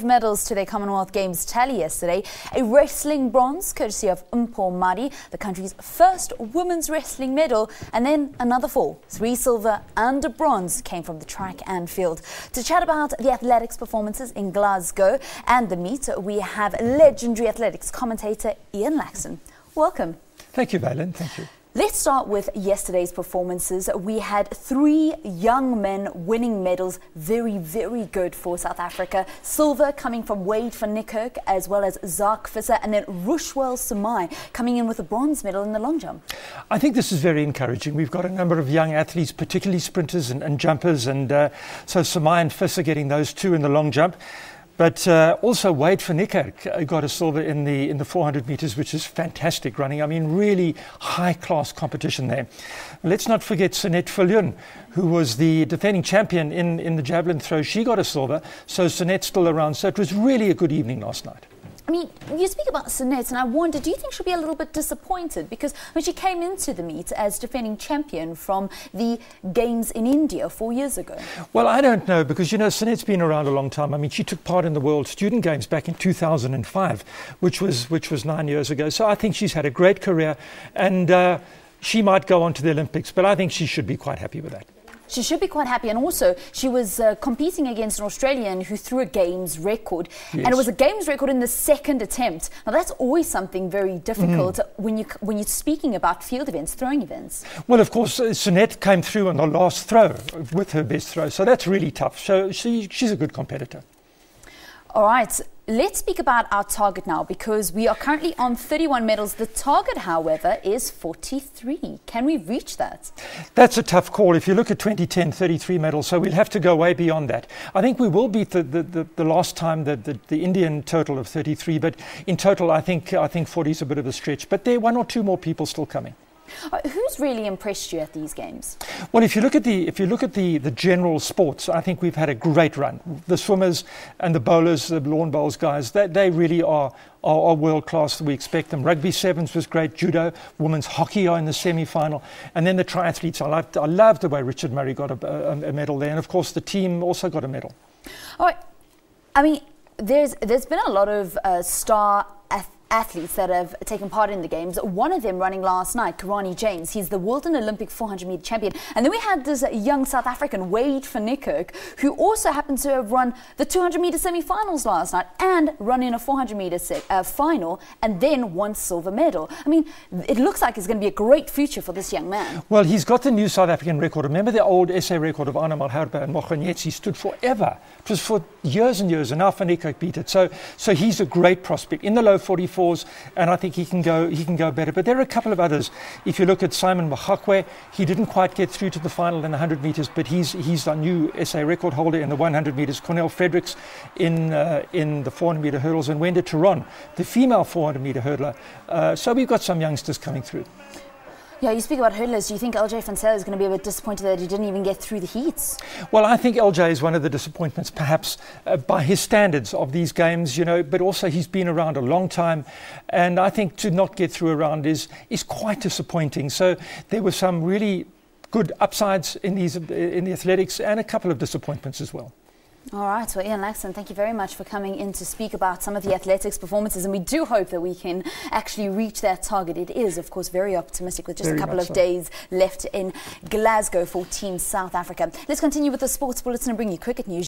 Medals to their Commonwealth Games tally yesterday. A wrestling bronze courtesy of Mpho Madi, the country's first women's wrestling medal, and then another 4. 3 silver and a bronze came from the track and field. To chat about the athletics performances in Glasgow and the meet, we have legendary athletics commentator Ian Laxton. Welcome. Thank you, Valen. Thank you. Let's start with yesterday's performances. We had 3 young men winning medals. Very, very good for South Africa. Silver coming from Mpho Madi, as well as Zark Visser, and then Rushwell Sumai coming in with a bronze medal in the long jump. I think this is very encouraging. We've got a number of young athletes, particularly sprinters and jumpers, and so Sumai and Visser getting those 2 in the long jump. But also Mpho Madi got a silver in the 400 meters, which is fantastic running. I mean, really high-class competition there. Let's not forget Sunette Viljoen, who was the defending champion in the javelin throw. She got a silver, so Sunette's still around. So it was really a good evening last night. I mean, you speak about Sunette, and I wonder, do you think she'll be a little bit disappointed? Because when she came into the meet as defending champion from the Games in India 4 years ago. Well, I don't know, because, you know, Sunette's been around a long time. I mean, she took part in the World Student Games back in 2005, which was 9 years ago. So I think she's had a great career, and she might go on to the Olympics, but I think she should be quite happy with that. She should be quite happy, and also she was competing against an Australian who threw a Games record, yes. And it was a Games record in the 2nd attempt. Now that's always something very difficult when you're speaking about field events, throwing events. Well, of course, Sunette came through on the last throw with her best throw, so that's really tough. So she's a good competitor. All right, let's speak about our target now, because we are currently on 31 medals. The target, however, is 43. Can we reach that? That's a tough call. If you look at 2010, 33 medals, so we'll have to go way beyond that. I think we will beat the last time the Indian total of 33, but in total, I think 40 is a bit of a stretch. But there are 1 or 2 more people still coming. Who's really impressed you at these games? Well, if you look at the general sports, I think we've had a great run. The swimmers and the bowlers, the lawn bowls guys, they really are world class. We expect them. Rugby sevens was great. Judo, women's hockey are in the semi-final, and then the triathletes. I loved the way Richard Murray got a medal there, and of course the team also got a medal. All right. I mean, there's been a lot of star athletes that have taken part in the games. One of them running last night, Karani James. He's the world and Olympic 400 meter champion. And then we had this young South African, Mpho Madi, who also happened to have run the 200 meter semi-finals last night and run in a 400 meter final, and then won silver medal. I mean, it looks like it's going to be a great future for this young man. Well, he's got the new South African record. Remember the old SA record of Arno Malherbe and Mokhonyetsi? He stood forever. It was for years and years, and now Mpho Madi beat it. So he's a great prospect in the low 44s. And I think he can go better. But there are a couple of others. If you look at Simon Mahakwe, he didn't quite get through to the final in the 100 meters, but he's a new SA record holder in the 100 meters. Cornell Fredericks in the 400 meter hurdles, and Wenda Turon, the female 400 meter hurdler. So we've got some youngsters coming through. Yeah, you speak about hurdlers. Do you think LJ van Zyl is going to be a bit disappointed that he didn't even get through the heats? Well, I think LJ is one of the disappointments, perhaps, by his standards of these games, you know, but also he's been around a long time, and I think to not get through a round is quite disappointing. So there were some really good upsides in the athletics, and a couple of disappointments as well. All right, well, Ian Laxton, thank you very much for coming in to speak about some of the athletics performances, and we do hope that we can actually reach that target. It is, of course, very optimistic with just a couple of days left in Glasgow for Team South Africa. Let's continue with the Sports Bulletin and bring you cricket news.